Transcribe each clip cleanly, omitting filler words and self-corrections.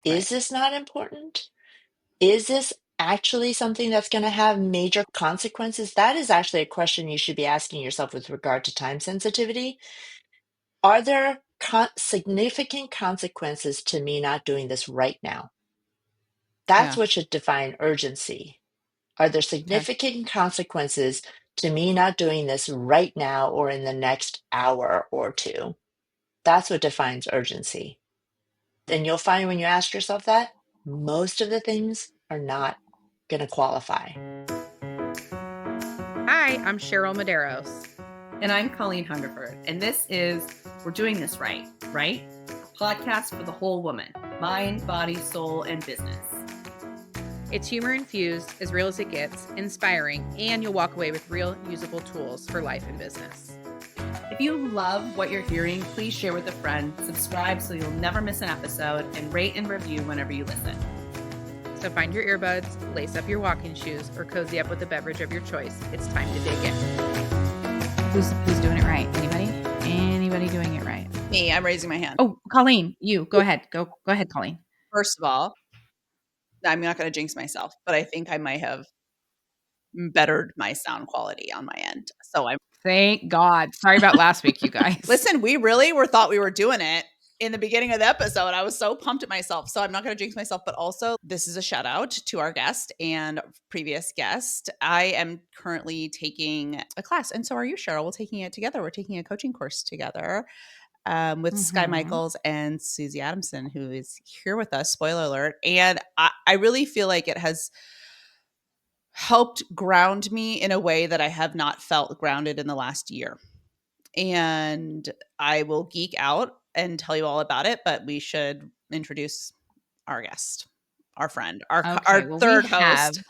Right. is this not important? Is this actually something that's going to have major consequences? That is actually a question you should be asking yourself with regard to time sensitivity. Are there significant consequences to me not doing this right now? That's Yeah. what should define urgency. Are there Okay. significant consequences to me not doing this right now or in the next hour or two? That's what defines urgency. And you'll find when you ask yourself that, most of the things are not going to qualify. Hi, I'm Cheryl Medeiros. And I'm Colleen Hungerford. And this is We're Doing This Right, right? A podcast for the whole woman, mind, body, soul, and business. It's humor infused, as real as it gets, inspiring, and you'll walk away with real usable tools for life and business. If you love what you're hearing, please share with a friend, subscribe so you'll never miss an episode, and rate and review whenever you listen. So find your earbuds, lace up your walking shoes, or cozy up with a beverage of your choice. It's time to dig in. Who's doing it right? Anybody doing it right? Me, I'm raising my hand. Oh, Colleen, you go ahead. Go ahead, Colleen. First of all, I'm not going to jinx myself, but I think I might have bettered my sound quality on my end. So Thank God. Sorry about last week, you guys. listen, we really thought we were doing it in the beginning of the episode. I was so pumped at myself. So I'm not going to jinx myself, but also this is a shout out to our guest and previous guest. I am currently taking a class, and so are you, Cheryl. We're taking it together. We're taking a coaching course together with Skye Michiels and Susie Adamson, who is here with us. Spoiler alert. And I really feel like it has helped ground me in a way that I have not felt grounded in the last year. And I will geek out and tell you all about it, but we should introduce our guest, our friend, our third host.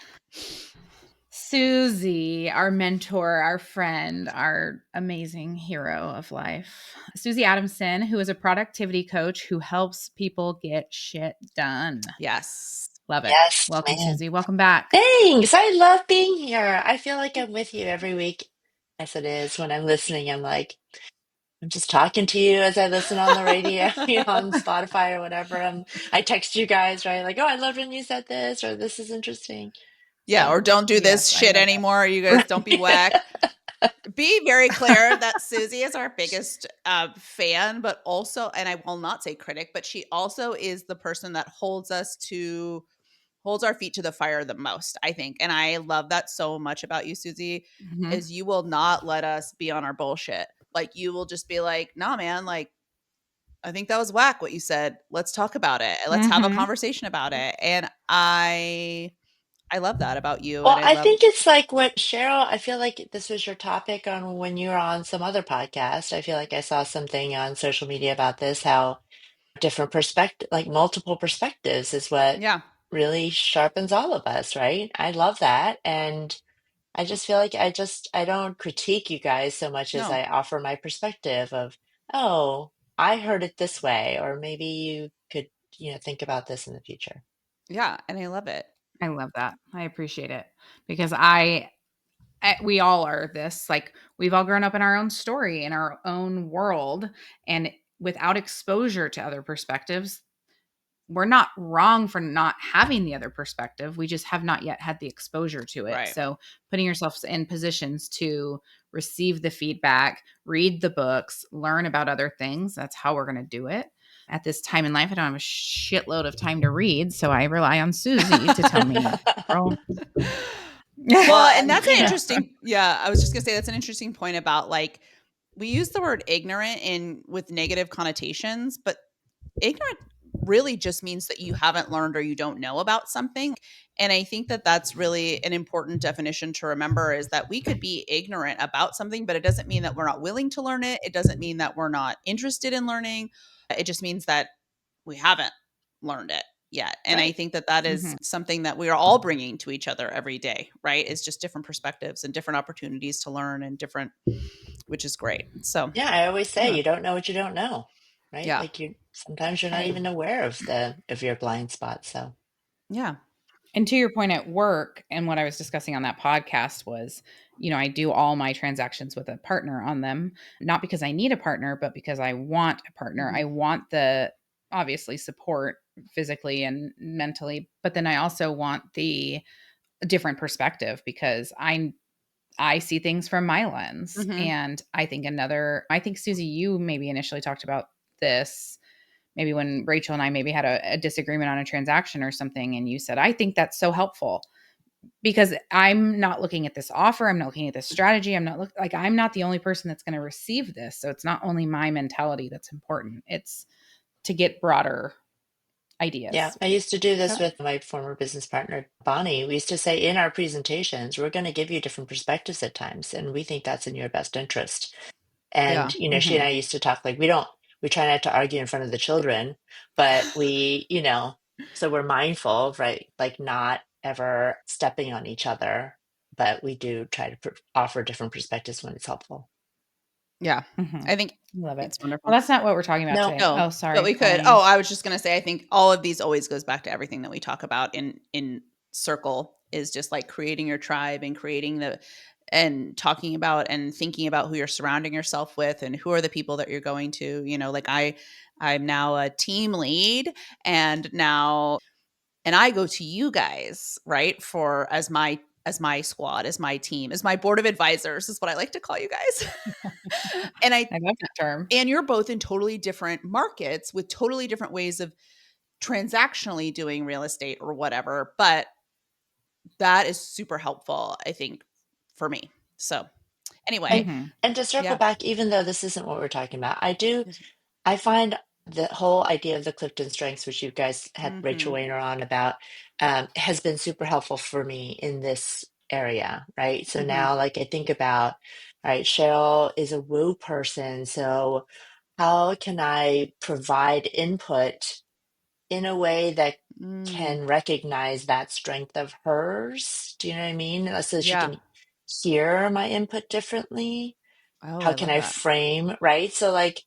Susie, our mentor, our friend, our amazing hero of life. Susie Adamson, who is a productivity coach who helps people get shit done. Yes. Love it. Yes, Welcome, man. Susie. Welcome back. Thanks. I love being here. I feel like I'm with you every week. As it is when I'm listening, I'm like, I'm just talking to you as I listen on the radio, on Spotify or whatever. I text you guys, right? Like, oh, I loved when you said this, or this is interesting. Yeah, So, or don't do this shit anymore. You guys don't be whack. Be very clear that Susie is our biggest fan, but also, and I will not say critic, but she also is the person that holds our feet to the fire the most, I think. And I love that so much about you, Susie, is you will not let us be on our bullshit. Like, you will just be like, nah, man, like, I think that was whack what you said. Let's talk about it. Let's have a conversation about it. And I love that about you. well, And I think it's like what Cheryl, I feel like this was your topic on when you were on some other podcast. I feel like I saw something on social media about this, how different perspective, like multiple perspectives is what yeah. really sharpens all of us, right? I love that. And I just feel like I don't critique you guys so much as No. I offer my perspective of, oh, I heard it this way, or maybe you could, think about this in the future. Yeah. And I love it. I love that. I appreciate it because we all are this, like, we've all grown up in our own story, in our own world, and without exposure to other perspectives, we're not wrong for not having the other perspective. We just have not yet had the exposure to it. Right. So putting yourselves in positions to receive the feedback, read the books, learn about other things. That's how we're going to do it. At this time in life, I don't have a shitload of time to read, so I rely on Susie to tell me, girl. Well, and that's an interesting, I was just gonna say that's an interesting point about, like, we use the word ignorant with negative connotations, but ignorant really just means that you haven't learned or you don't know about something. And I think that that's really an important definition to remember, is that we could be ignorant about something, but it doesn't mean that we're not willing to learn it. It doesn't mean that we're not interested in learning. It just means that we haven't learned it yet. And I think that is something that we are all bringing to each other every day, right? It's just different perspectives and different opportunities to learn and which is great. So Yeah, I always say you don't know what you don't know, right? Yeah. Like sometimes you're not even aware of your blind spot. So yeah. And to your point at work, and what I was discussing on that podcast was, I do all my transactions with a partner on them, not because I need a partner, but because I want a partner. I want the, obviously, support physically and mentally. But then I also want the different perspective because I see things from my lens. Mhm. And I think Susie, you maybe initially talked about this maybe when Rachel and I maybe had a disagreement on a transaction or something. And you said, I think that's so helpful because I'm not looking at this offer. I'm not looking at this strategy. I'm not the only person that's going to receive this. So it's not only my mentality that's important. It's to get broader ideas. Yeah, I used to do this Yep. with my former business partner, Bonnie. We used to say in our presentations, we're going to give you different perspectives at times, and we think that's in your best interest. Yeah. And, she and I Mhm. used to talk like we try not to argue in front of the children, but so we're mindful, right? Like not ever stepping on each other, but we do try to offer different perspectives when it's helpful. Yeah. Mhm. I think Love it. it's wonderful. Well, that's not what we're talking about No, today. No, Oh, but sorry, we could. Colleen. I was just gonna say, I think all of these always goes back to everything that we talk about in circle is just like creating your tribe and creating and talking about and thinking about who you're surrounding yourself with and who are the people that you're going to, like I'm now a team lead and I go to you guys, right? For as my squad, as my team, as my board of advisors is what I like to call you guys. and I I love that term. and you're both in totally different markets with totally different ways of transactionally doing real estate or whatever, but that is super helpful, I think, for me. So, and anyway, Mhm. and to circle yeah. back, even though this isn't what we're talking about, I find the whole idea of the Clifton Strengths, which you guys had Rachel Mhm. Weiner on about, has been super helpful for me in this area, right? So Mhm. now, like, I think about, right, Cheryl is a woo person. So, how can I provide input in a way that Mm. can recognize that strength of hers? Do you know what I mean? So she Yeah. can hear my input differently. Oh, How I can love I that. frame, right? So, like,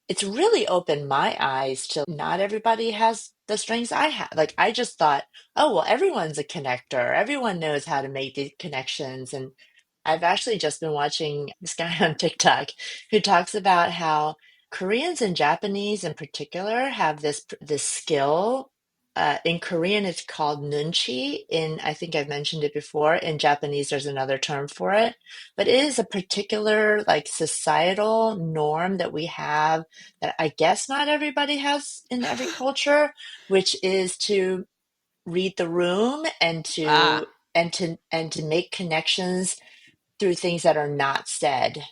it's really opened my eyes to not everybody has the strengths I have. Like I just thought, oh well, everyone's a connector. Everyone knows how to make these connections. And I've actually just been watching this guy on TikTok who talks about how Koreans and Japanese in particular have this skill. In Korean, it's called nunchi. I think I've mentioned it before. In Japanese, there's another term for it, but it is a particular like societal norm that we have that I guess not everybody has in every culture, which is to read the room and Ah. to make connections through things that are not said.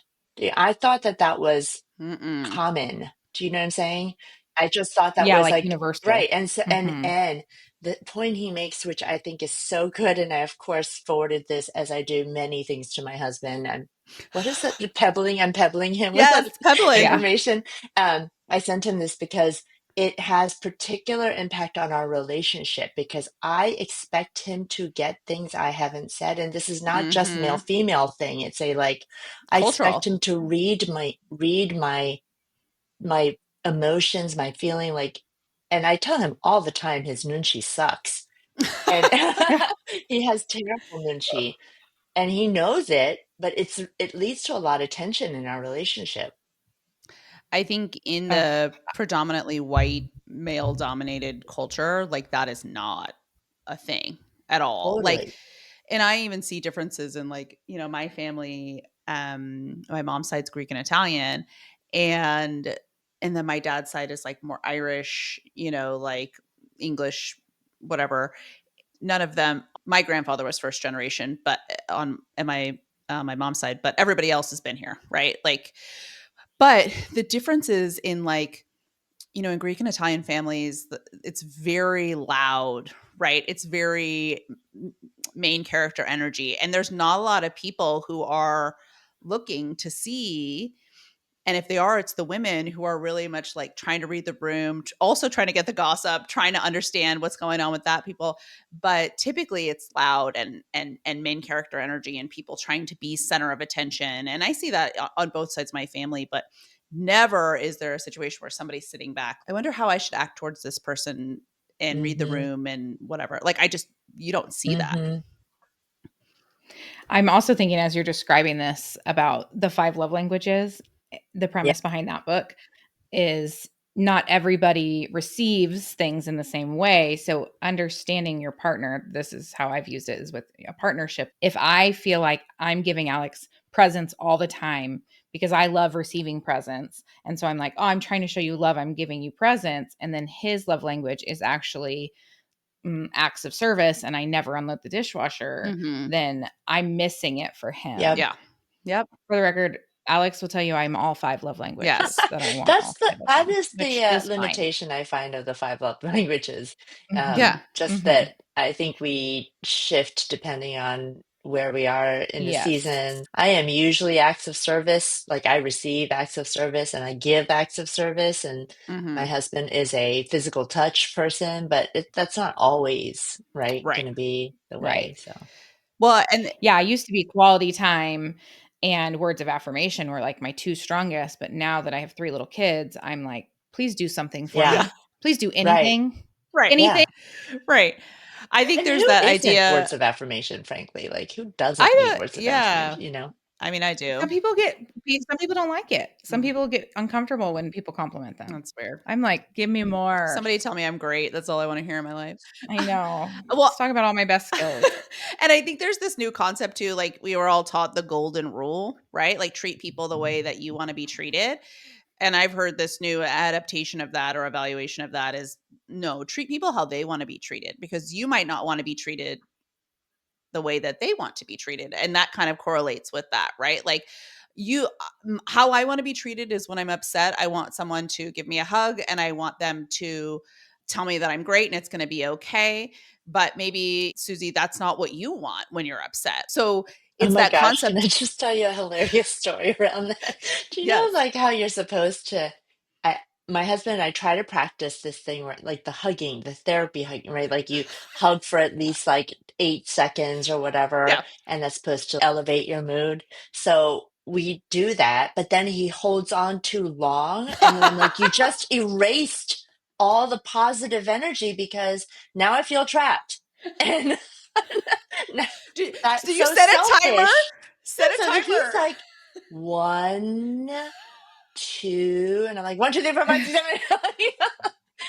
I thought that was Mm-mm. common. Do you know what I'm saying? I just thought that Yeah, was like like universal. right. And so Mhm. and the point he makes, which I think is so good, and I of course forwarded this as I do many things to my husband. And what is it? I'm pebbling him with Yes, pebbling. Yeah. information. I sent him this because it has particular impact on our relationship because I expect him to get things I haven't said. And this is not just male Mhm. female thing. It's a like I expect Cultural. him to read my emotions, my feeling like, and I tell him all the time his nunchi sucks. And he has terrible nunchi and he knows it, but it leads to a lot of tension in our relationship. I think in Ugh. the predominantly white male dominated culture, like that is not a thing at all. Like, Totally. and I even see differences in like, my family, my mom's side's Greek and Italian, and then my dad's side is like more Irish, like English, whatever. None of them, my grandfather was first generation, but on and my mom's side, but everybody else has been here, right? Like, but the differences in like, in Greek and Italian families, it's very loud, right? It's very main character energy. And there's not a lot of people who are looking to see. And if they are, it's the women who are really much like trying to read the room, also trying to get the gossip, trying to understand what's going on with that people. But typically it's loud and main character energy and people trying to be center of attention. And I see that on both sides of my family, but never is there a situation where somebody's sitting back. I wonder how I should act towards this person and read the Mm-hmm. room and whatever. Like you don't see that. Mm-hmm. I'm also thinking as you're describing this about the 5 love languages, the Yeah. premise behind that book is not everybody receives things in the same way. So understanding your partner, this is how I've used it, is with a partnership. If I feel like I'm giving Alex presents all the time because I love receiving presents, and so I'm like, oh, I'm trying to show you love, I'm giving you presents, and then his love language is actually acts of service, and I never unload the dishwasher, then I'm missing it for him. Yep. Yeah. Yep. For the record, Alex will tell you I'm all 5 love languages. Yes. That I want all 5 of That them, is which the is fine. limitation I find of the five love languages. Yeah. Just that I think we shift depending on where we are in the Yes. season. I am usually acts of service, like I receive acts of service and I give acts of service, and my husband is a physical touch person, but that's not always Right. going to be the Right. way. So Well, and yeah, I used to be quality time and words of affirmation were like my 2 strongest, but now that I have 3 little kids, I'm like, please do something for yeah, me. Please do right, anything. right. Anything. yeah. Right. I think And there's who that isn't idea. words of affirmation, frankly? Like, who doesn't need I words of yeah. affirmation, you know? I mean, I Some do. people don't like it. Some people get uncomfortable when people compliment them. That's weird. I'm like, give me more. Somebody tell me I'm great. That's all I want to hear in my life. I know. Well, Let's talk about all my best skills. and I think there's this new concept too. Like we were all taught the golden rule, right? Like treat people the way that you want to be treated. And I've heard this new adaptation of that or evaluation of that is no, treat people how they want to be treated, because you might not want to be treated the way that they want to be treated. And that kind of correlates with that, right? Like how I want to be treated is when I'm upset, I want someone to give me a hug and I want them to tell me that I'm great and it's going to be okay. But maybe, Susie, that's not what you want when you're upset. So Oh it's my that gosh, can I concept. just tell you a hilarious story around that? Do you know, Yes. like, how you're supposed to? I, my husband and I try to practice this thing where, like, the hugging, the therapy hugging, right? Like, you hug for at least like 8 seconds or whatever, Yeah. and that's supposed to elevate your mood. So we do that, but then he holds on too long, and then I'm like, you just erased all the positive energy because now I feel trapped. And So that's you so set a timer? selfish. Set a So he's timer. like, 1, 2, and I'm like, 1, 2, 3, 4, 5, 6, 7.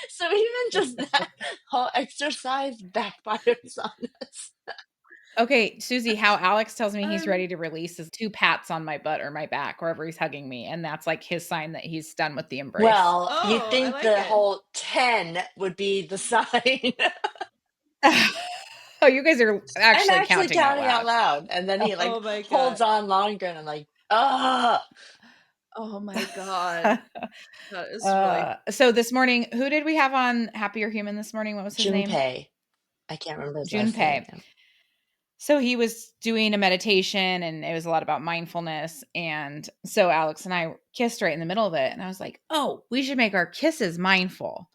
So even just that whole exercise backfires on us. Okay, Susie, how Alex tells me he's ready to release is 2 pats on my butt or my back, wherever he's hugging me. And that's like his sign that he's done with the embrace. Well, you'd Oh, I think like the it. whole 10 would be the sign. Oh, you guys are I'm actually actually counting out counting out loud. loud. And then he like Oh my holds God. on longer, and I'm like, oh, Oh my God. That is really So this morning, who did we have on Happier Human this morning? What was his name? Junpei. I can't remember his last name. Junpei. So he was doing a meditation and it was a lot about mindfulness. And so Alex and I kissed right in the middle of it. And I was like, oh, we should make our kisses mindful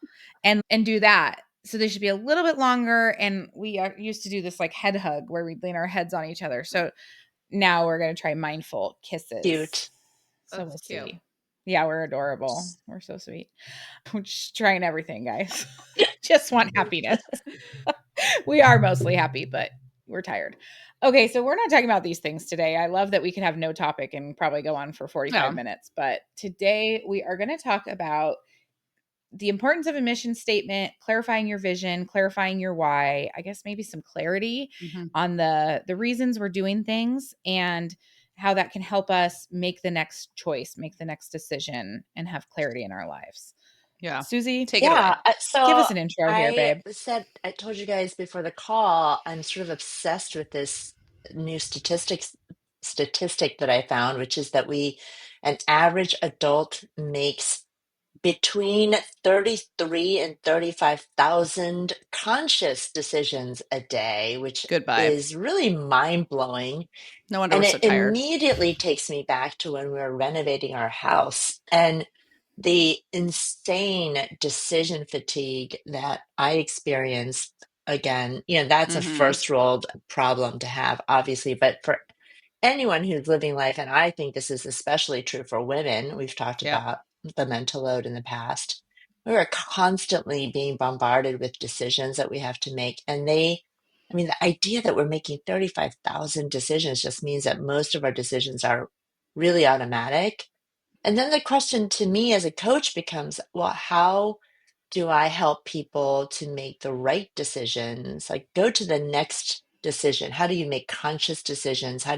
and do that. So they should be a little bit longer. And we used to do this like head hug where we'd lean our heads on each other. So now we're going to try mindful kisses. Cute. So That's we'll cute. see. Yeah, we're adorable. We're so sweet. We're just trying everything, guys. Just want happiness. We are mostly happy, but we're tired. Okay, so we're not talking about these things today. I love that we can have no topic and probably go on for 45 minutes. But today we are going to talk about the importance of a mission statement, clarifying your vision, clarifying your why, I guess maybe some clarity on the reasons we're doing things and how that can help us make the next choice, make the next decision, and have clarity in our lives. Yeah. Susie, Take it away. So give us an intro here, babe. I told you guys before the call, I'm sort of obsessed with this new statistic that I found, which is that an average adult makes between 33 and 35,000 conscious decisions a day, which Goodbye. is really mind-blowing. No wonder And we're so it tired. immediately takes me back to when we were renovating our house and the insane decision fatigue that I experienced. Again, that's a first world problem to have, obviously, but for anyone who's living life, and I think this is especially true for women, we've talked Yep. about the mental load in the past. We are constantly being bombarded with decisions that we have to make. And the idea that we're making 35,000 decisions just means that most of our decisions are really automatic. And then the question to me as a coach becomes, well, how do I help people to make the right decisions? Like, go to the next decision. How do you make conscious decisions? How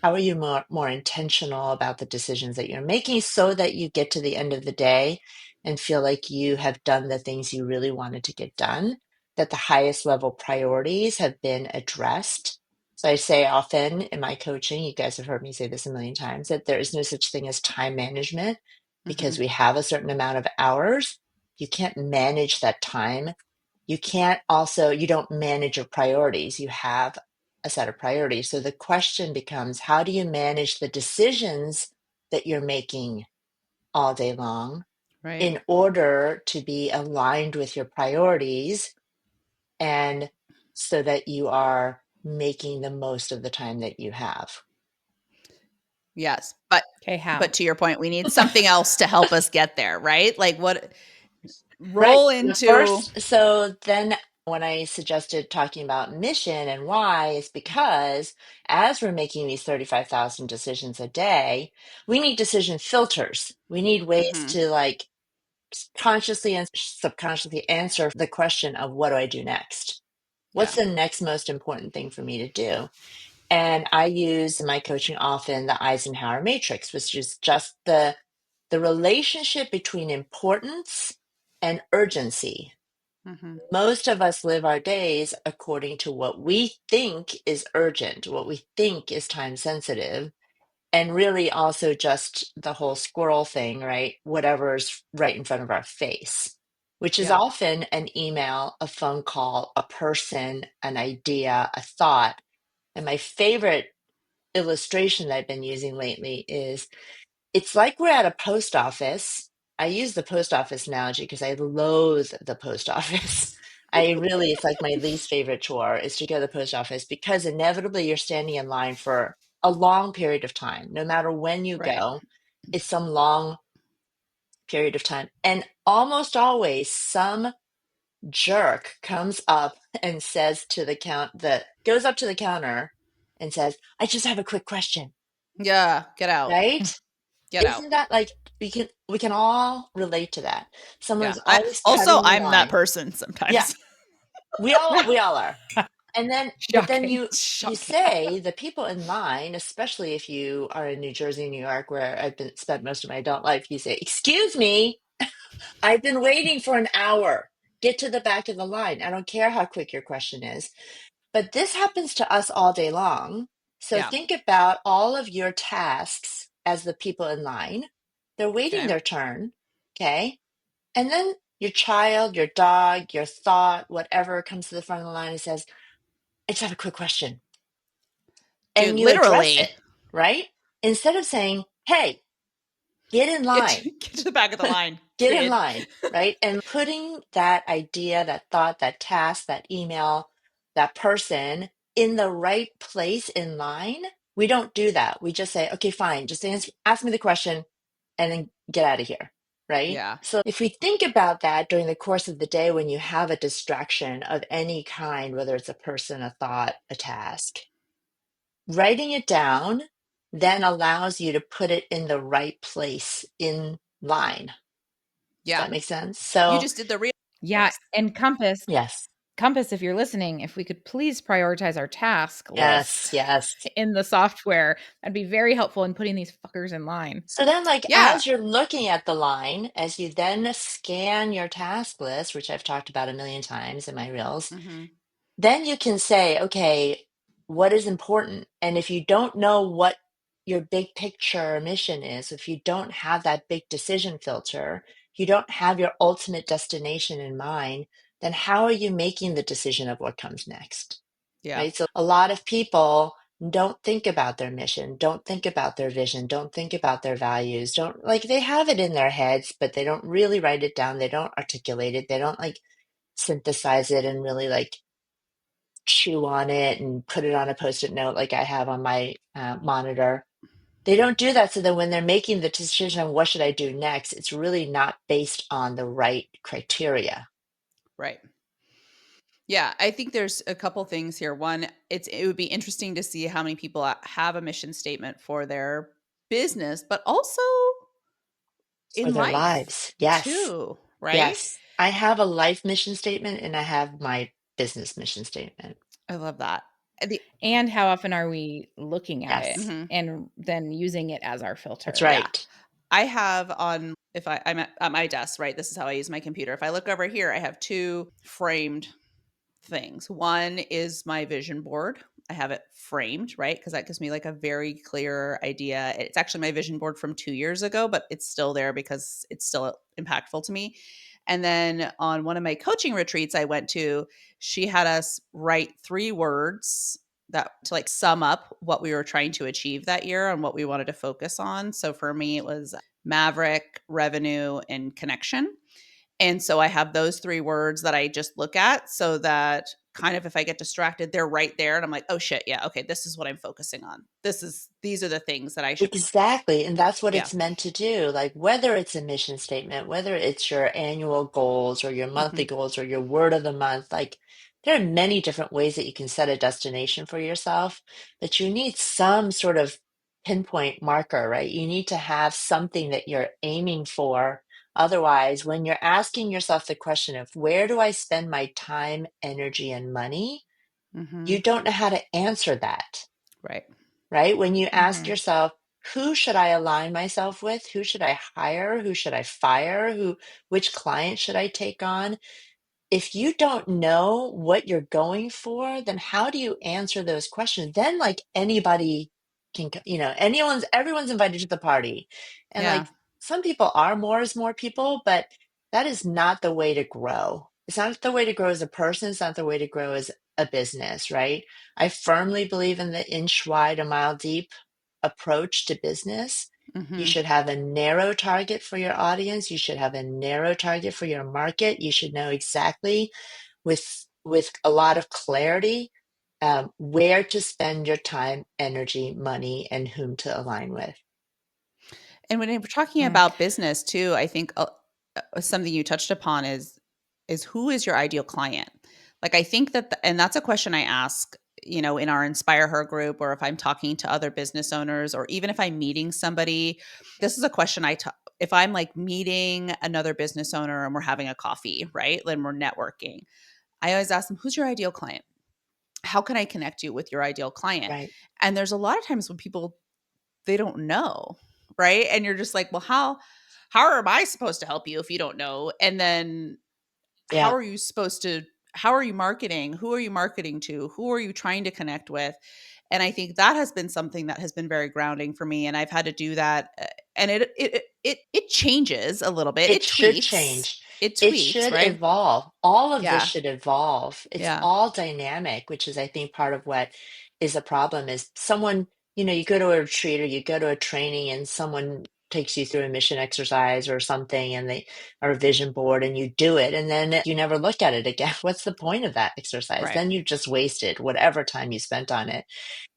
are you more intentional about the decisions that you're making so that you get to the end of the day and feel like you have done the things you really wanted to get done, that the highest level priorities have been addressed? So I say often in my coaching, you guys have heard me say this a million times, that there is no such thing as time management because we have a certain amount of hours. You can't manage that time. You don't manage your priorities. You have a set of priorities. So the question becomes, how do you manage the decisions that you're making all day long Right. in order to be aligned with your priorities, and so that you are making the most of the time that you have? Yes. But Okay, how? but to your point, we need something else to help us get there, right? Like what Right. roll The into first, so then when I suggested talking about mission and why, is because as we're making these 35,000 decisions a day, we need decision filters. We need ways Mhm. to like consciously and subconsciously answer the question of, what do I do next? What's Yeah. the next most important thing for me to do? And I use in my coaching often the Eisenhower Matrix, which is just the relationship between importance and urgency. Mhm. Most of us live our days according to what we think is urgent, what we think is time sensitive, and really also just the whole squirrel thing, right? Whatever's right in front of our face, which is Yeah. often an email, a phone call, a person, an idea, a thought. And my favorite illustration that I've been using lately is, it's like we're at a post office. I use the post office analogy because I loathe the post office. It's like my least favorite chore is to go to the post office, because inevitably you're standing in line for a long period of time. No matter when you Right. go, it's some long period of time. And almost always some jerk comes up and says to the goes up to the counter and says, I just have a quick question, Yeah. Get out. right? Get out. Isn't that like, we can all relate to that? Yeah. Someone's I always also cutting the I'm that line. person Yeah, sometimes. we all are. And then, but then Shocking. you say the people in line, especially if you are in New Jersey, New York, where I've been spent most of my adult life, you say, "Excuse me, I've been waiting for an hour. Get to the back of the line. I don't care how quick your question is." But this happens to us all day long. So Yeah. think about all of your tasks as the people in line. They're waiting Okay. their turn. Okay. And then your child, your dog, your thought, whatever comes to the front of the line and says, I just have a quick question. Dude, And you address literally it, right? Instead of saying, hey, get in line, get to the back of the line, get in kid. line, right? And putting that idea, that thought, that task, that email, that person in the right place in line. We don't do that. We just say, okay, fine, just ask me the question and then get out of here, right? Yeah. So if we think about that during the course of the day, when you have a distraction of any kind, whether it's a person, a thought, a task, writing it down then allows you to put it in the right place in line. Does Yeah. that make sense? You So, just did the real Yeah, and yes, Compass, if you're listening, if we could please prioritize our task yes, list yes. in the software, that'd be very helpful in putting these fuckers in line. So then, like, Yeah. as you're looking at the line, as you then scan your task list, which I've talked about a million times in my reels, Mhm. then you can say, okay, what is important? And if you don't know what your big picture mission is, if you don't have that big decision filter, you don't have your ultimate destination in mind, then how are you making the decision of what comes next? Yeah. Right? So a lot of people don't think about their mission, don't think about their vision, don't think about their values, don't like, they have it in their heads, but they don't really write it down. They don't articulate it. They don't like synthesize it and really like chew on it and put it on a post-it note like I have on my monitor. They don't do that. So that when they're making the decision on what should I do next, it's really not based on the right criteria. Right. Yeah, I think there's a couple things here. One, it would be interesting to see how many people have a mission statement for their business, but also For in their life lives. Yes. too, right? Yes. I have a life mission statement and I have my business mission statement. I love that. And the And how often are we looking at it Yes. Mhm. and then using it as our That's filter? Yeah. right. I have on if I'm at my desk, right? This is how I use my computer. If I look over here, I have two framed things. One is my vision board. I have it framed, right? Because that gives me like a very clear idea. It's actually my vision board from 2 years ago, but it's still there because it's still impactful to me. And then on one of my coaching retreats I went to, she had us write 3 words that to like sum up what we were trying to achieve that year and what we wanted to focus on. So for me, it was maverick, revenue, and connection. And so I have those 3 words that I just look at so that kind of if I get distracted, they're right there. And I'm like, oh shit, yeah, okay, this is what I'm focusing on. These are the things that I should. Exactly. And that's what Yeah. it's meant to do. Like whether it's a mission statement, whether it's your annual goals or your monthly Mhm. goals or your word of the month, like there are many different ways that you can set a destination for yourself, but you need some sort of pinpoint marker, right? You need to have something that you're aiming for. Otherwise, when you're asking yourself the question of where do I spend my time, energy, and money, you Mhm. don't know how to answer that, Right. right? When you ask Mhm. yourself, who should I align myself with? Who should I hire? Who should I fire? Which client should I take on? If you don't know what you're going for, then how do you answer those questions? Then like anybody everyone's invited to the party. And Yeah. like some people are more is more people, but that is not the way to grow. It's not the way to grow as a person. It's not the way to grow as a business, right? I firmly believe in the inch wide, a mile deep approach to business. You Mhm. should have a narrow target for your audience. You should have a narrow target for your market. You should know exactly with a lot of clarity where to spend your time, energy, money, and whom to align with. And when we're talking Mm. about business too, I think something you touched upon is who is your ideal client? Like I think that and that's a question I ask, in our Inspire Her group or if I'm talking to other business owners or even if I'm meeting somebody. This is a question if I'm like meeting another business owner and we're having a coffee, right? Then we're networking. I always ask them, who's your ideal client? How can I connect you with your ideal client? Right. And there's a lot of times when people they don't know, right? And you're just like, well, how am I supposed to help you if you don't know? And then Yeah. how are you marketing? Who are you marketing to? Who are you trying to connect with? And I think that has been something that has been very grounding for me and I've had to do that and it changes a little bit. It It should tweaks. change. It It tweaks, should right? evolve. All of this Yeah. should evolve. It's Yeah. all dynamic, which is, I think, part of what is a problem is someone, you go to a retreat or you go to a training and someone takes you through a mission exercise or something and they are a vision board and you do it and then you never look at it again. What's the point of that exercise? Right. Then you just wasted whatever time you spent on it.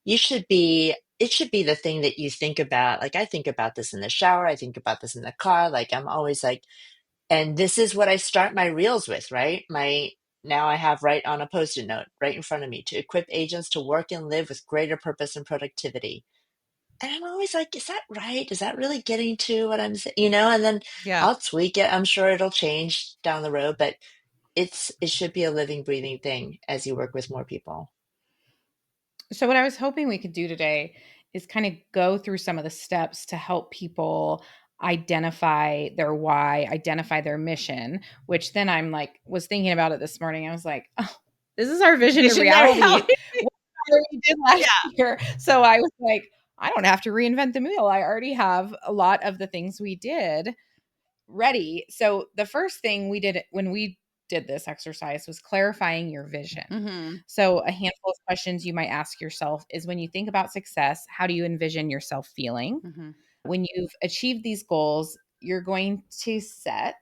It should be the thing that you think about. Like I think about this in the shower, I think about this in the car. Like I'm always like, and this is what I start my reels with, right? Now I have right on a post-it note right in front of me to equip agents to work and live with greater purpose and productivity. And I'm always like, is that right? Is that really getting to what I'm saying? And then Yeah. I'll tweak it. I'm sure it'll change down the road, but it should be a living, breathing thing as you work with more people. So, what I was hoping we could do today is kind of go through some of the steps to help people identify their why, identify their mission, which then I'm like, was thinking about it this morning. I was like, oh, this is our vision to Visionary reality. reality. What we did last Yeah. year. So I was like, I don't have to reinvent the wheel. I already have a lot of the things we did ready. So the first thing we did when we did this exercise was clarifying your vision. Mhm. So a handful of questions you might ask yourself is when you think about success, how do you envision yourself feeling? Mhm. When you've achieved these goals, you're going to set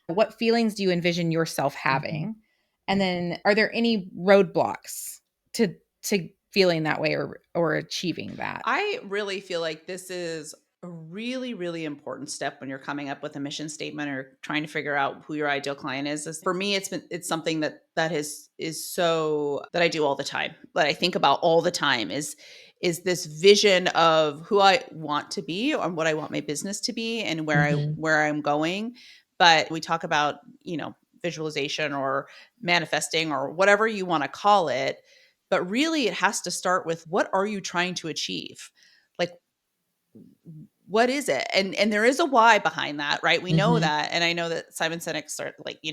what feelings do you envision yourself Mhm. having? And then are there any roadblocks to feeling that way or achieving that? I really feel like this is a really, really important step when you're coming up with a mission statement or trying to figure out who your ideal client is. For me, it's something that is so that I do all the time, that I think about all the time is this vision of who I want to be or what I want my business to be and where I'm going. But we talk about, visualization or manifesting or whatever you want to call it. But really, it has to start with, what are you trying to achieve? Like, what is it? And there is a why behind that, right? We know Mm-hmm. that. And I know that Simon Sinek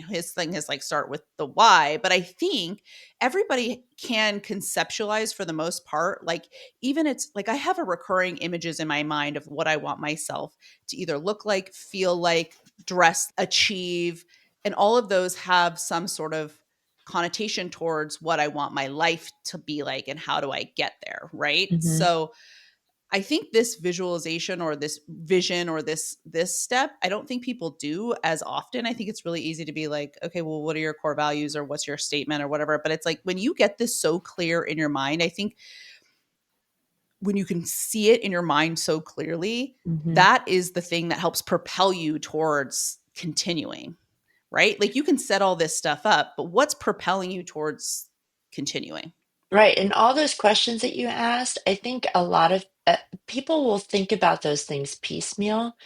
his thing is like, start with the why. But I think everybody can conceptualize for the most part. Like, even it's like, I have a recurring images in my mind of what I want myself to either look like, feel like, dress, achieve. And all of those have some sort of connotation towards what I want my life to be like and how do I get there, right? Mm-hmm. So I think this visualization or this vision or this step, I don't think people do as often. I think it's really easy to be like, okay, well, what are your core values or what's your statement or whatever? But it's like, when you get this so clear in your mind, I think when you can see it in your mind so clearly, Mm-hmm. that is the thing that helps propel you towards continuing, right? Like, you can set all this stuff up, but what's propelling you towards continuing? Right. And all those questions that you asked, I think a lot of people will think about those things piecemeal,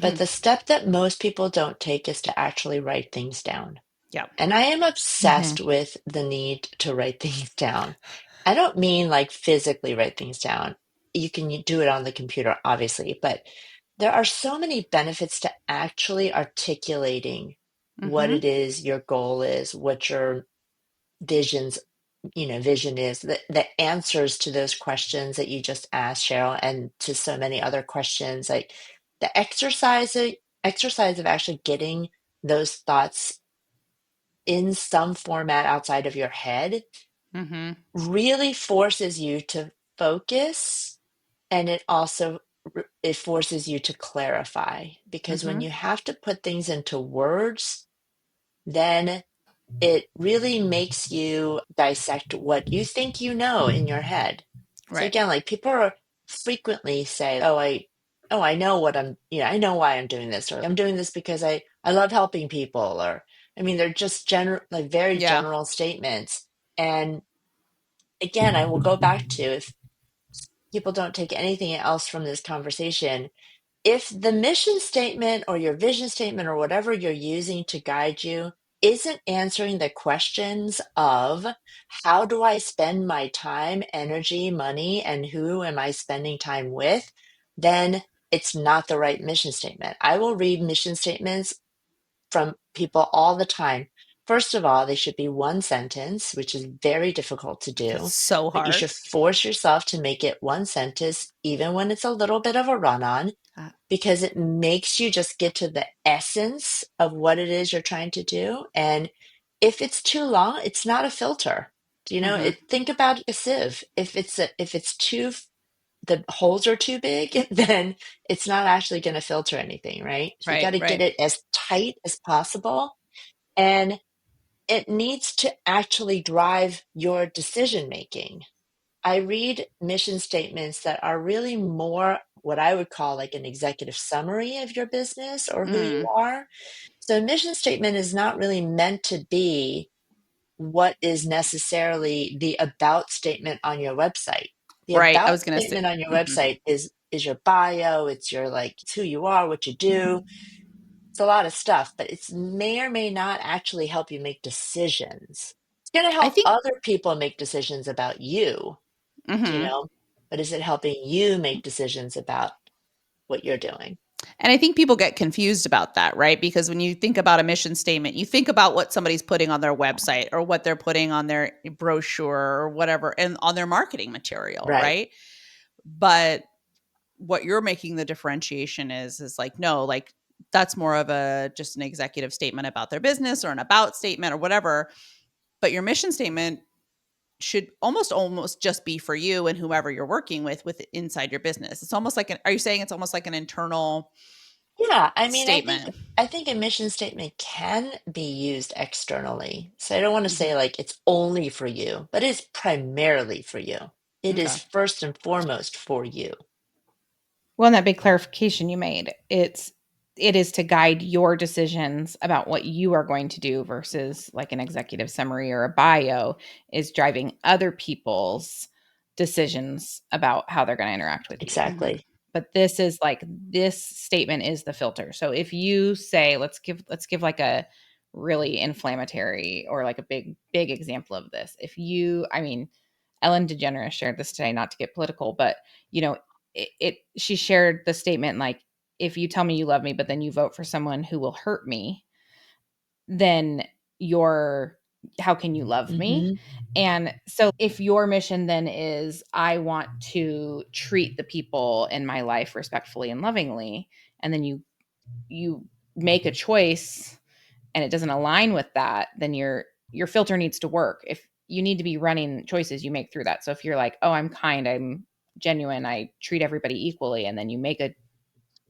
but Hmm. the step that most people don't take is to actually write things down. Yeah. And I am Mm-hmm. obsessed with the need to write things down. I don't mean like physically write things down. You can do it on the computer, obviously, but there are so many benefits to actually articulating what Hmm. it is your goal is, what your visions, vision is, the answers to those questions that you just asked, Cheryl, and to so many other questions, like the exercise of actually getting those thoughts in some format outside of your head Hmm. really forces you to focus, and it also it forces you to clarify, because when Hmm. you have to put things into words, then it really makes you dissect what you think you know in your head. So Right. again, like people are frequently say, "Oh, I know what I know why I'm doing this, or I'm doing this because I love helping people," or I mean, they're just like very Yeah. general statements. And again, I will go back to, if people don't take anything else from this conversation, if the mission statement or your vision statement or whatever you're using to guide you isn't answering the questions of, how do I spend my time, energy, money, and who am I spending time with, then it's not the right mission statement. I will read mission statements from people all the time. First of all, they should be one sentence, which is very difficult to It's do, so but you hard. should force yourself to make it one sentence, even when it's a little bit of a run on, Uh, because it makes you just get to the essence of what it is you're trying to do. And if it's too long, it's not a filter. mhm. Think about a sieve. If it's too, the holes are too big, then it's not actually going to filter anything, right? So you got Right, to get right. it as tight as possible. And it needs to actually drive your decision making. I read mission statements that are really more what I would call like an executive summary of your business or who you Mm, are. So, a mission statement is not really meant to be what is necessarily the about statement on your website. The right, I about was gonna say statement on your mhm, website is your bio, it's your like it's who you are, what you do. It's a lot of stuff, but it may or may not actually help you make decisions. It's going to I help think other people make decisions about you, you mhm, know, but is it helping you make decisions about what you're doing? and I think people get confused about that, right? Because when you think about a mission statement, you think about what somebody's putting on their website or what they're putting on their brochure or whatever and on their marketing material, Right. right? But what you're making the differentiation is like, no, like, that's more of a just an executive statement about their business or an about statement or whatever. But your mission statement should almost just be for you and whoever you're working with inside your business. It's almost like are you saying it's almost like an internal Yeah. I mean, statement? I think a mission statement can be used externally. So I don't want to Hmm. say like it's only for you, but it's primarily for you. It is Okay. first and foremost for you. Well, and that big clarification you made, it is to guide your decisions about what you are going to do versus like an executive summary or a bio is driving other people's decisions about how they're going to interact with you. Exactly. But this is like, this statement is the filter. So if you say, let's give like a really inflammatory or like a big example of this. If you, I mean, Ellen DeGeneres shared this today, not to get political, but you know, she shared the statement like, if you tell me you love me, but then you vote for someone who will hurt me, then how can you love me? And so if your mission then is, I want to treat the people in my life respectfully and lovingly, and then you make a choice and it doesn't align with that, then your filter needs to work. If you need to be running choices you make through that. So if you're like, oh, I'm kind, I'm genuine, I treat everybody equally, and then you make a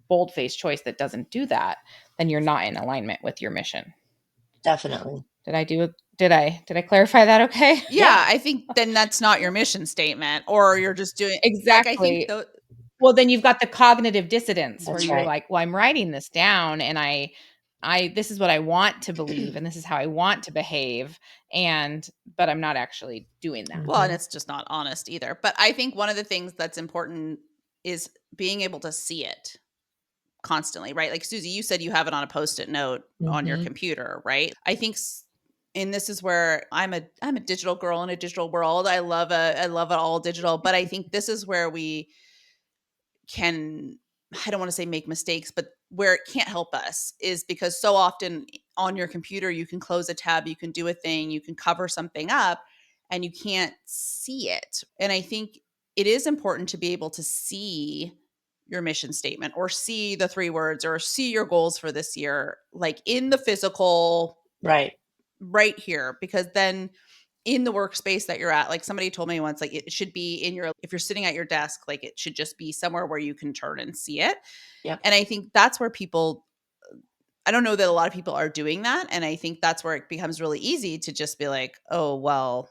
bold-faced choice that doesn't do that, then you're not in alignment with your mission. Definitely. Did I clarify that okay? Yeah, I think then that's not your mission statement, or you're just doing Exactly. Like, I think well, then you've got the cognitive dissonance where That's you're right. like, well, I'm writing this down and I this is what I want to believe and this is how I want to behave, but I'm not actually doing that. well, and it's just not honest either. But I think one of the things that's important is being able to see it constantly, right? Like Susie, you said you have it on a Post-it note on your computer, right? I think and this is where I'm a digital girl in a digital world. I love it all digital, but I think this is where we can, I don't want to say make mistakes, but where it can't help us is because so often on your computer you can close a tab, you can do a thing, you can cover something up, and you can't see it. And I think it is important to be able to see your mission statement or see the 3 words or see your goals for this year, like in the physical, Right here, because then in the workspace that you're at, like somebody told me once, like it should be if you're sitting at your desk, like it should just be somewhere where you can turn and see it. Yep. And I think that's where I don't know that a lot of people are doing that. And I think that's where it becomes really easy to just be like, oh, well,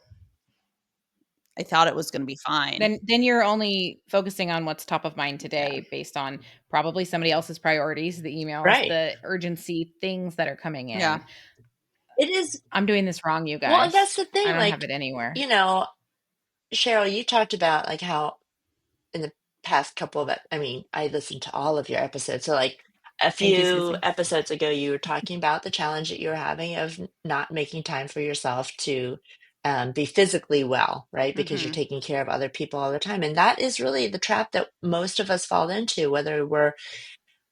I thought it was going to be fine. Then you're only focusing on what's top of mind today based on probably somebody else's priorities, the emails, Right. the urgency things that are coming in. Yeah. It is. I'm doing this wrong, you guys. Well, and that's the thing. I don't Like, have it anywhere. Cheryl, you talked about like how in the past couple of, I mean, I listened to all of your episodes. So like a Thank you, few Susie. episodes ago, you were talking about the challenge that you were having of not making time for yourself to be physically well, right? Because you're taking care of other people all the time. And that is really the trap that most of us fall into, whether we're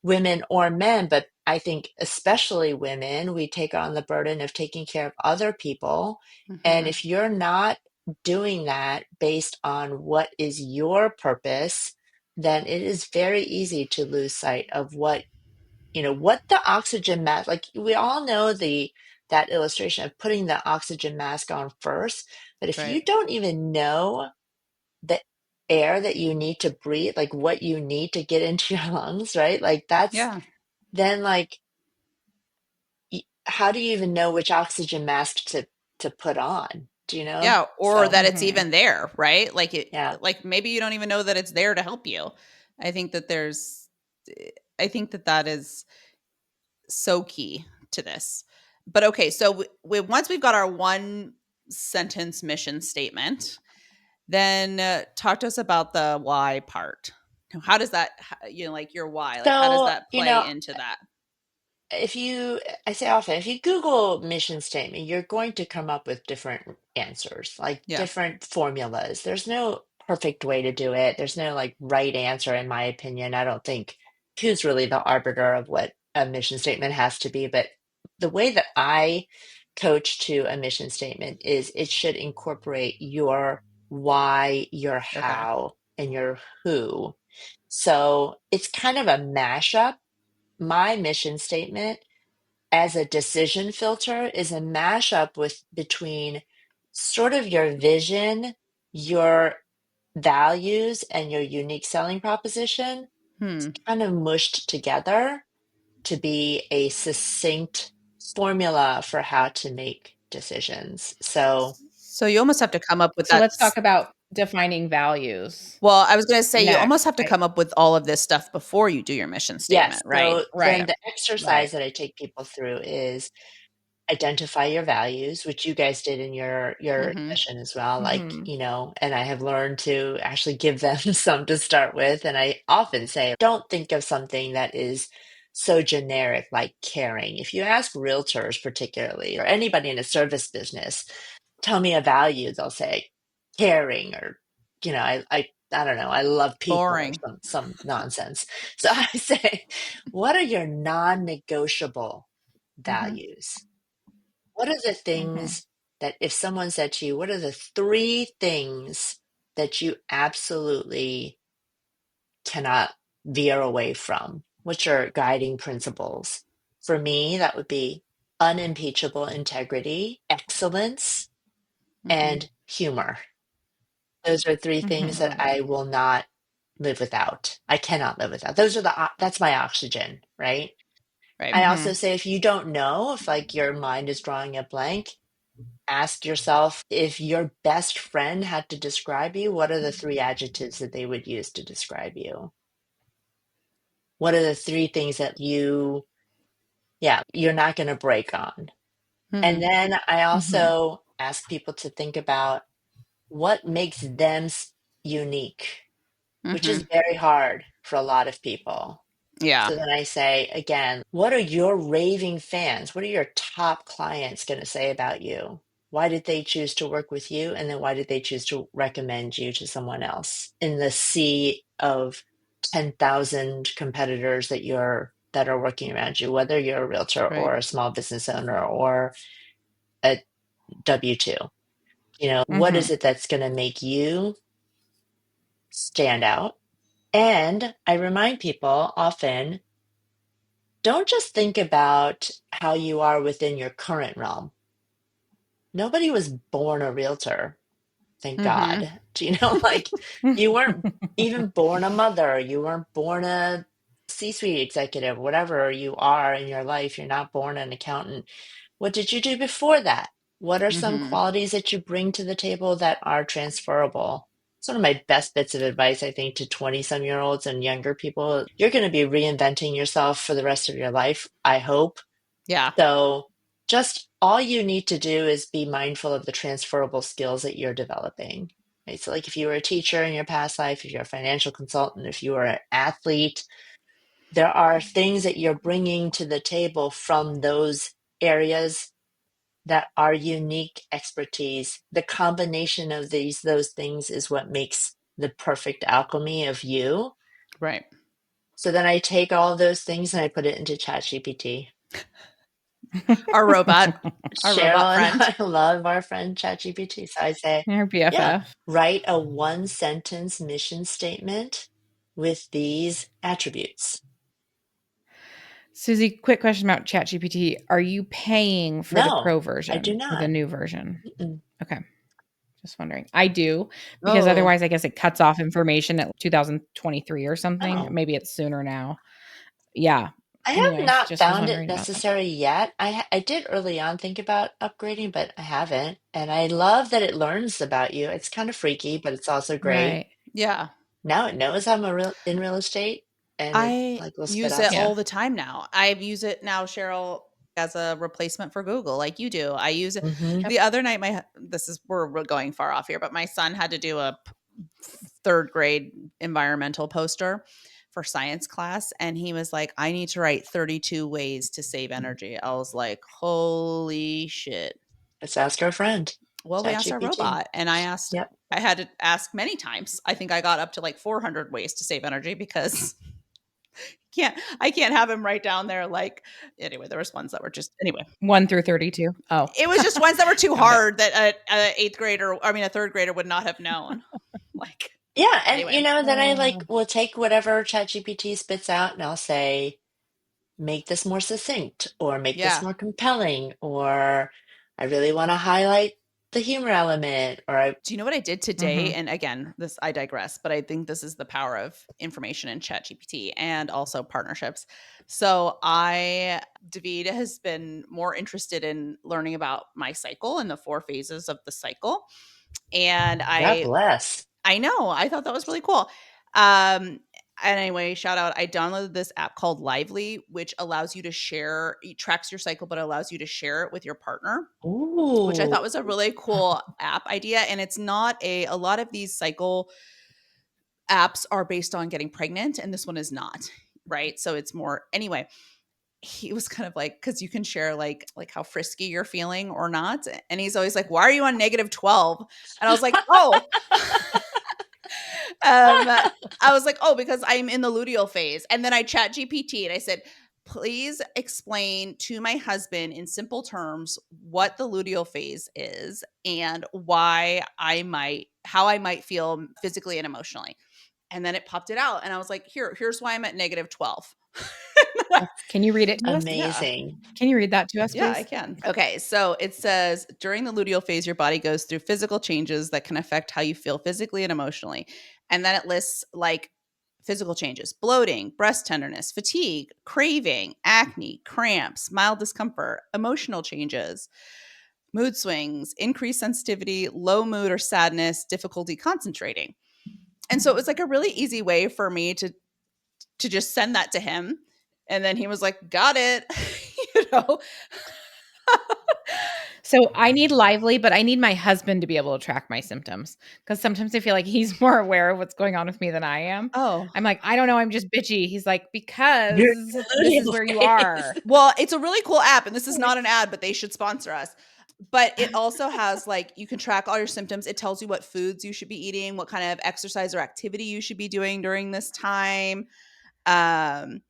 women or men, but I think especially women, we take on the burden of taking care of other people. And if you're not doing that based on what is your purpose, then it is very easy to lose sight of what the oxygen mask, like we all know that illustration of putting the oxygen mask on first. But if you don't even know the air that you need to breathe, like what you need to get into your lungs, right? Like then like how do you even know which oxygen mask to put on? Do you know? Yeah, or So that it's even there, right? Like yeah. like maybe you don't even know that it's there to help you. I think that that is so key to this. But okay, so once we've got our one sentence mission statement, then talk to us about the why part. How does that, like your why, like how does So, that play into that? I say often, if you Google mission statement, you're going to come up with different answers, like Yeah. different formulas. There's no perfect way to do it. There's no like right answer, in my opinion. I don't think who's really the arbiter of what a mission statement has to be. But the way that I coach to a mission statement is it should incorporate your why, your how, and your who. So it's kind of a mashup. My mission statement as a decision filter is a mashup between sort of your vision, your values, and your unique selling proposition, kind of mushed together to be a succinct formula for how to make decisions. So you almost have to come up with So that. let's talk about defining values. Well, I was going to say you almost have to Next. come up with all of this stuff before you do your mission yes, statement, right? so then the exercise that I take people through is identify your values, which you guys did in your Mhm. session as well. Like, Mhm. and I have learned to actually give them some to start with. And I often say, don't think of something that is so generic like caring. If you ask realtors, particularly, or anybody in a service business, tell me a value, they'll say caring, or, I don't know, I love people, or Boring. some nonsense. So I say, what are your non-negotiable Mhm. values? What are the Mhm. things that, if someone said to you, what are the 3 things that you absolutely cannot veer away from? What's your guiding principles? For me, that would be unimpeachable integrity, excellence, Mhm. and humor. Those are 3 things that Mhm. I will not live without. I cannot live without. That's my oxygen, right? Right. I also Mhm. say, if you don't know, if like your mind is drawing a blank, ask yourself, if your best friend had to describe you, what are the 3 adjectives that they would use to describe you? What are the 3 things that you're not going to break on? And Mhm. then I Mhm. also ask people to think about what makes them unique, which is Mhm. very hard for a lot of people. Yeah. So then I say, again, what are your raving fans? What are your top clients going to say about you? Why did they choose to work with you? And then why did they choose to recommend you to someone else in the sea of 10,000 competitors that are working around you, whether you're a realtor Right. or a small business owner or a W-2? What is Mhm. it that's going to make you stand out? And I remind people often, don't just think about how you are within your current realm. Nobody was born a realtor, thank Mhm. God. Like, you weren't even born a mother, you weren't born a C-suite executive, whatever you are in your life, you're not born an accountant. What did you do before that? What are some Mhm. qualities that you bring to the table that are transferable? It's one of my best bits of advice, I think, to 20-some-year-olds and younger people. You're going to be reinventing yourself for the rest of your life, I hope. Yeah. So just all you need to do is be mindful of the transferable skills that you're developing. Right? So, like, if you were a teacher in your past life, if you're a financial consultant, if you were an athlete, there are things that you're bringing to the table from those areas that are unique expertise. The combination of those things is what makes the perfect alchemy of you. Right. So then I take all of those things and I put it into ChatGPT. Our robot. Our robot Cheryl and friend. I love our friend ChatGPT. So I say, Your yeah, BFF. write a 1 sentence mission statement with these attributes. Susie, quick question about ChatGPT. Are you paying for the No, pro I do version or the not. new version? Mm-mm. Okay. Just wondering. I do, because Oh. otherwise I guess it cuts off information at 2023 or something. Oh, Maybe it's sooner now. Yeah. I have Anyways, not just was found it wondering about that. necessary yet. I did early on think about upgrading, but I haven't. And I love that it learns about you. It's kind of freaky, but it's also great. Right. Yeah. Now it knows in real estate, and it I like will spit use out it Yeah. all stuff. the time now. I use it now, Cheryl, as a replacement for Google, like you do. I use it Hmm. Yep. the other night. We're going far off here, but my son had to do a third grade environmental poster for science class, and he was like, "I need to write 32 ways to save energy." I was like, "Holy shit!" Let's ask our friend, Well, we asked our ChatGPT. robot, and Yep. I had to ask many times. I think I got up to like 400 ways to save energy because I can't have him write down there like anyway, there was ones that were just anyway. 1 through 32. Oh, It was just ones that were too got it. hard that a 8th grader, I mean a 3rd grader would not have known. Like Yeah, and anyway. then I like Uh, will take whatever ChatGPT spits out, and I'll say, make this more succinct, or make this Yeah. more compelling, or I really want to highlight the humor element, or I. Do you know what I did today? mhm. And again, this I digress, but I think this is the power of information in ChatGPT and also partnerships. So David has been more interested in learning about my cycle and the 4 phases of the cycle. And God bless. I know. I thought that was really cool. Um, Anyway, shout out. I downloaded this app called Lively, which allows you to share, it tracks your cycle, but allows you to share it with your partner, which I Ooh. thought was a really cool app idea. And it's not a lot of these cycle apps are based on getting pregnant, and this one is not. Right. So it's more, anyway, he was kind of like, because you can share like how frisky you're feeling or not. And he's always like, why are you on -12? And I was like, oh, I was like, oh, because I'm in the luteal phase. And then I chat GPT and I said, please explain to my husband in simple terms what the luteal phase is and how I might feel physically and emotionally. And then it popped it out. And I was like, here's why I'm at -12. Can you read it to us? Yeah. Amazing. Can you read that to us, Yeah, please? I can. Okay, so it says during the luteal phase, your body goes through physical changes that can affect how you feel physically and emotionally. And then it lists like physical changes: bloating, breast tenderness, fatigue, craving, acne, cramps, mild discomfort, emotional changes, mood swings, increased sensitivity, low mood or sadness, difficulty concentrating. And so it was like a really easy way for me to just send that to him. And then he was like, got it. you know, So I need Lively, but I need my husband to be able to track my symptoms because sometimes I feel like he's more aware of what's going on with me than I am. Oh, I'm like, I don't know, I'm just bitchy. He's like, because You're this is luteal where you phase. are. well, it's a really cool app, and this is not an ad, but they should sponsor us. But it also has like you can track all your symptoms. It tells you what foods you should be eating, what kind of exercise or activity you should be doing during this time. Um,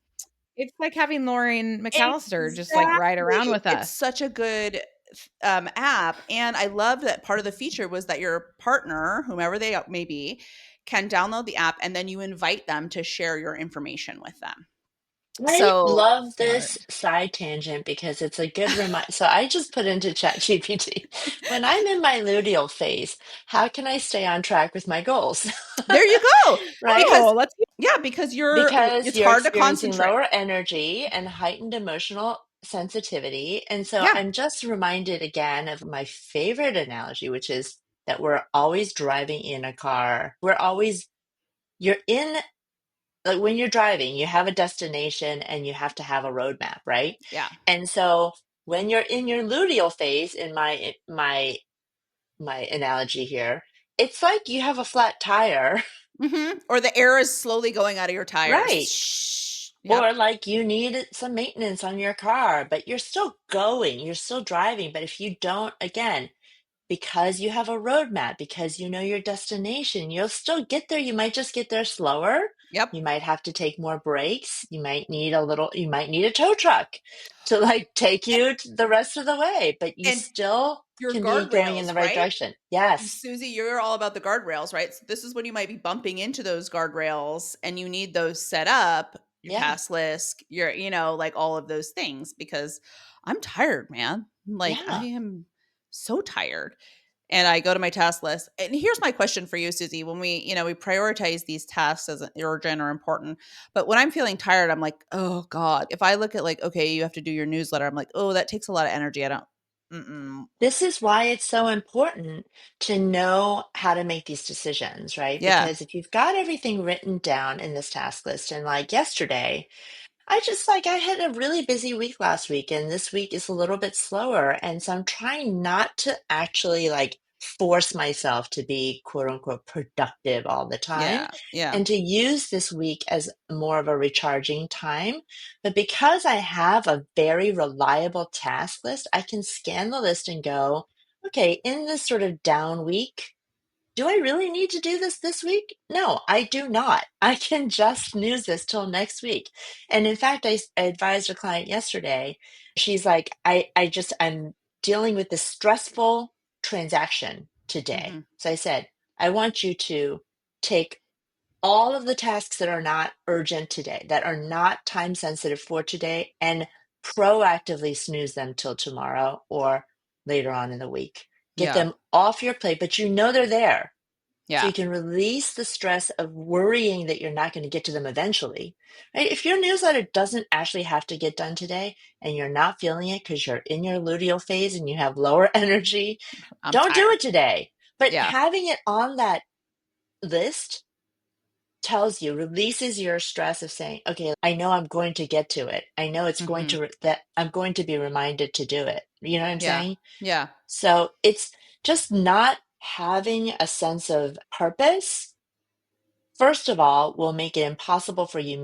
It's like having Lauren McAllister just like ride around exactly. with It's us. such a good app, and I love that part of the feature was that your partner, whomever they may be, can download the app, and then you invite them to share your information with them. I So love Smart. this side tangent because it's a good reminder. So I just put into ChatGPT, when I'm in my luteal phase, how can I stay on track with my goals? there you go. Right? Because Oh, let's yeah, because Because it's you're hard to experiencing concentrate. lower energy and heightened emotional sensitivity. And so Yeah. I'm just reminded again of my favorite analogy, which is that we're always driving in a car. You're in, like when you're driving, you have a destination and you have to have a roadmap, right? Yeah. And so when you're in your luteal phase, in my analogy here, it's like you have a flat tire, Or the air is slowly going out of your tires. right? Shh. Yep. Or like you need some maintenance on your car, but you're still going, you're still driving. But if you don't, again, because you have a roadmap, because you know your destination, you'll still get there. You might just get there slower. Yep. You might have to take more breaks. You might need a tow truck to like take you to the rest of the way, but you And still your can be going in guardrails, the right right? direction. Yes. Susie, you're all about the guardrails, right? So this is when you might be bumping into those guardrails and you need those set up, your Yeah. task list, like all of those things because I'm tired, man. Like I Yeah. am so tired. And I go to my task list. And here's my question for you, Susie. When we prioritize these tasks as urgent or important, but when I'm feeling tired, I'm like, oh God. If I look at like, okay, you have to do your newsletter, I'm like, oh, that takes a lot of energy. I don't, mm-mm. This is why it's so important to know how to make these decisions, right? Yeah, Because if you've got everything written down in this task list, and like yesterday, I had a really busy week last week, and this week is a little bit slower. And so I'm trying not to actually like force myself to be quote unquote productive all the time yeah, yeah. and to use this week as more of a recharging time. But because I have a very reliable task list, I can scan the list and go, okay, in this sort of down week, do I really need to do this week? No, I do not. I can just snooze this till next week. And in fact, I advised a client yesterday. She's like, I'm dealing with this stressful transaction today. Mhm. So I said, I want you to take all of the tasks that are not urgent today, that are not time sensitive for today, and proactively snooze them till tomorrow or later on in the week. Get Yeah, them off your plate, but you know they're there. So yeah. you can release the stress of worrying that you're not going to get to them eventually. Right? If your newsletter doesn't actually have to get done today and you're not feeling it because you're in your luteal phase and you have lower energy, I'm don't do tired. it today. But Yeah, having it on that list tells you, releases your stress of saying, okay, I know I'm going to get to it. I know it's going to, that I'm going to be reminded to do it. You know what I'm saying? Yeah. So it's just not having a sense of purpose, first of all, will make it impossible for you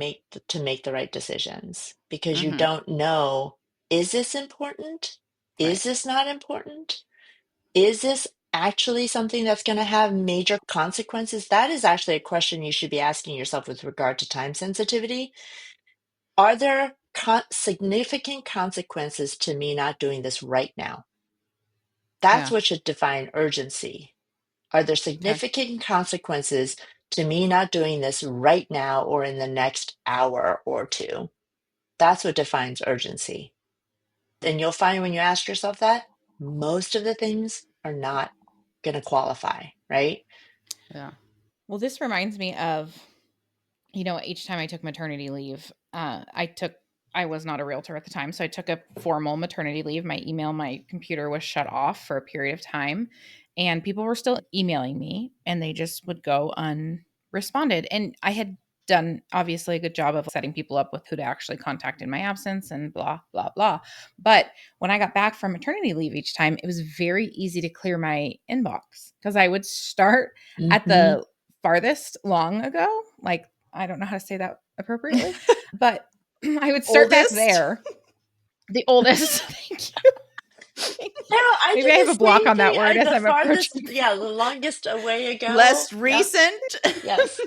to make the right decisions because you don't know, is this important? Is this not important? Is this actually something that's going to have major consequences? That is actually a question you should be asking yourself with regard to time sensitivity. Are there significant consequences to me not doing this right now? That's what should define urgency. Are there significant consequences to me not doing this right now or in the next hour or two? That's what defines urgency. And you'll find when you ask yourself that, most of the things are not going to qualify, right? Yeah. Well, this reminds me of, each time I took maternity leave, I was not a realtor at the time. So I took a formal maternity leave. My computer was shut off for a period of time, and people were still emailing me and they just would go unresponded. And I had done obviously a good job of setting people up with who to actually contact in my absence and blah, blah, blah. But when I got back from maternity leave each time, it was very easy to clear my inbox because I would start at the farthest long ago. Like, I don't know how to say that appropriately, but I would start back there. The oldest. Thank you. No, I Maybe did I have the a block same on that thing. word as The I'm farthest, approaching. the longest away ago. Less Yep. recent. Yes.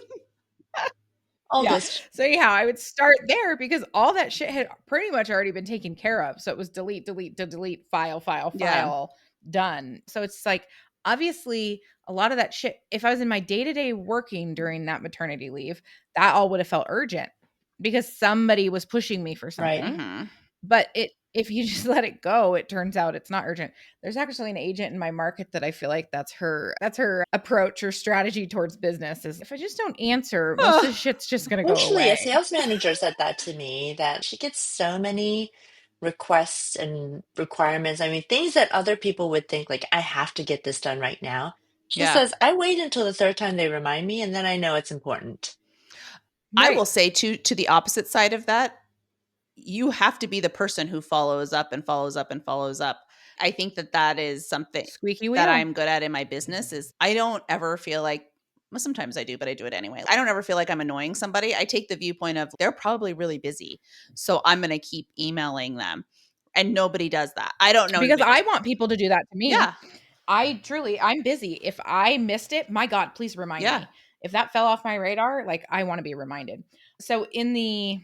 Oldest. Yeah. So anyhow, I would start there because all that shit had pretty much already been taken care of. So it was delete, file, done. So it's like, obviously a lot of that shit, if I was in my day-to-day working during that maternity leave, that all would have felt urgent because somebody was pushing me for something. Right. But if you just let it go, it turns out it's not urgent. There's actually an agent in my market that I feel like that's her approach or strategy towards business is, if I just don't answer, most of the shit's just going to go Actually, a away. sales manager said that to me, that she gets so many requests and requirements. I mean, things that other people would think, like, I have to get this done right now. She says, I wait until the third time they remind me, and then I know it's important. I will say to the opposite side of that, you have to be the person who follows up and follows up and follows up. I think that is something Squeaky wheel. that I'm good at in my business is I don't ever feel like, well, sometimes I do, but I do it anyway. I don't ever feel like I'm annoying somebody. I take the viewpoint of they're probably really busy, so I'm going to keep emailing them. And nobody does that. I don't know. Because I want people to do that to me. Yeah. I'm busy. If I missed it, my God, please remind me. If that fell off my radar, like, I want to be reminded. So in the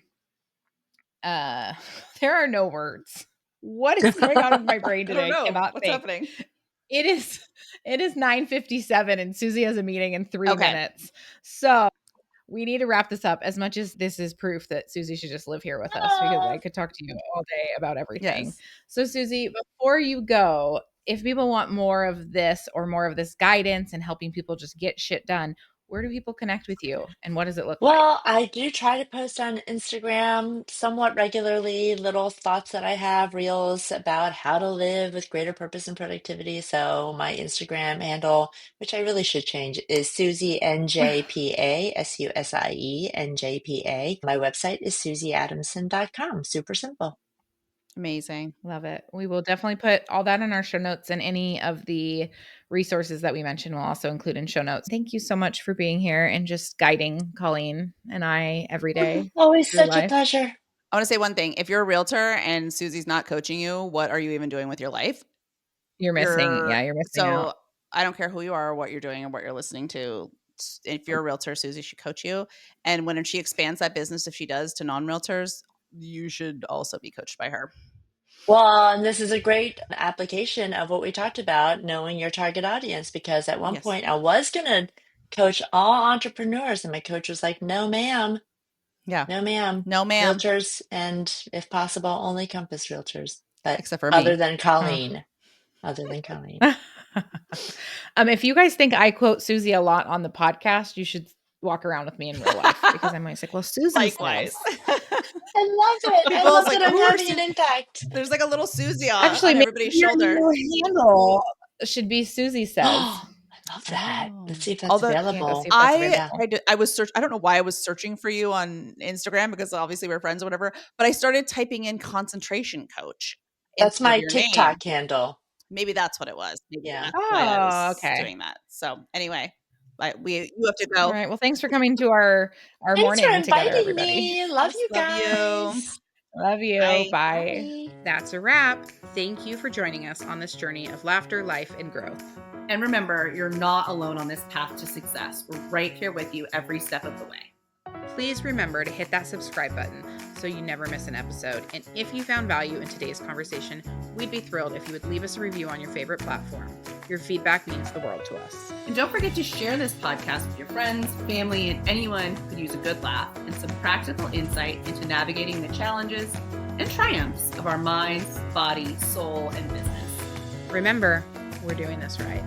there are no words. What is going on with my brain today? I don't know. I cannot What's think. happening? It is 9:57 and Susie has a meeting in 3 minutes. So we need to wrap this up, as much as this is proof that Susie should just live here with us, because I could talk to you all day about everything. Yes. So Susie, before you go, if people want more of this or more of this guidance and helping people just get shit done, where do people connect with you and what does it look like? Well, I do try to post on Instagram somewhat regularly, little thoughts that I have, reels about how to live with greater purpose and productivity. So my Instagram handle, which I really should change, is Susie NJPA, SUSIE NJPA. My website is susieadamson.com. Super simple. Amazing. Love it. We will definitely put all that in our show notes, and any of the resources that we mentioned will also include in show notes. Thank you so much for being here and just guiding Colleen and I every day. Always through such a life. pleasure. I want to say one thing. If you're a realtor and Susie's not coaching you, what are you even doing with your life? You're missing So out. I don't care who you are or what you're doing or what you're listening to. If you're a realtor, Susie should coach you. And when she expands that business, if she does, to non-realtors, you should also be coached by her. Well, and this is a great application of what we talked about, knowing your target audience, because at one Yes. point I was going to coach all entrepreneurs, and my coach was like, no, ma'am. Yeah. No, ma'am. No, ma'am. Realtors, and if possible, only Compass realtors. But except for other me. than Colleen. Other than Colleen. If you guys think I quote Susie a lot on the podcast, you should walk around with me in real life, because I might say, well, Susie Likewise. says. I love it. I love that I'm having an impact. There's like a little Susie on Actually, everybody's maybe your shoulder. new handle should be Susie says. Oh, I love that. Let's see if that's Although Yeah, go see available. if that's I available. I was I don't know why I was searching for you on Instagram because obviously we're friends or whatever, but I started typing in concentration coach That's instead of my your name. TikTok handle. Maybe that's what it was. Maybe Yeah. that's why I Oh, was okay. doing that. So anyway, you have to All go. right. Well, thanks for coming to our Thanks for morning together, inviting everybody. me. Love Yes, you love you. guys. Love you. Bye. Bye. Bye. That's a wrap. Thank you for joining us on this journey of laughter, life, and growth. And remember, you're not alone on this path to success. We're right here with you every step of the way. Please remember to hit that subscribe button so you never miss an episode. And if you found value in today's conversation, we'd be thrilled if you would leave us a review on your favorite platform. Your feedback means the world to us. And don't forget to share this podcast with your friends, family, and anyone who could use a good laugh and some practical insight into navigating the challenges and triumphs of our minds, body, soul, and business. Remember, we're doing this right.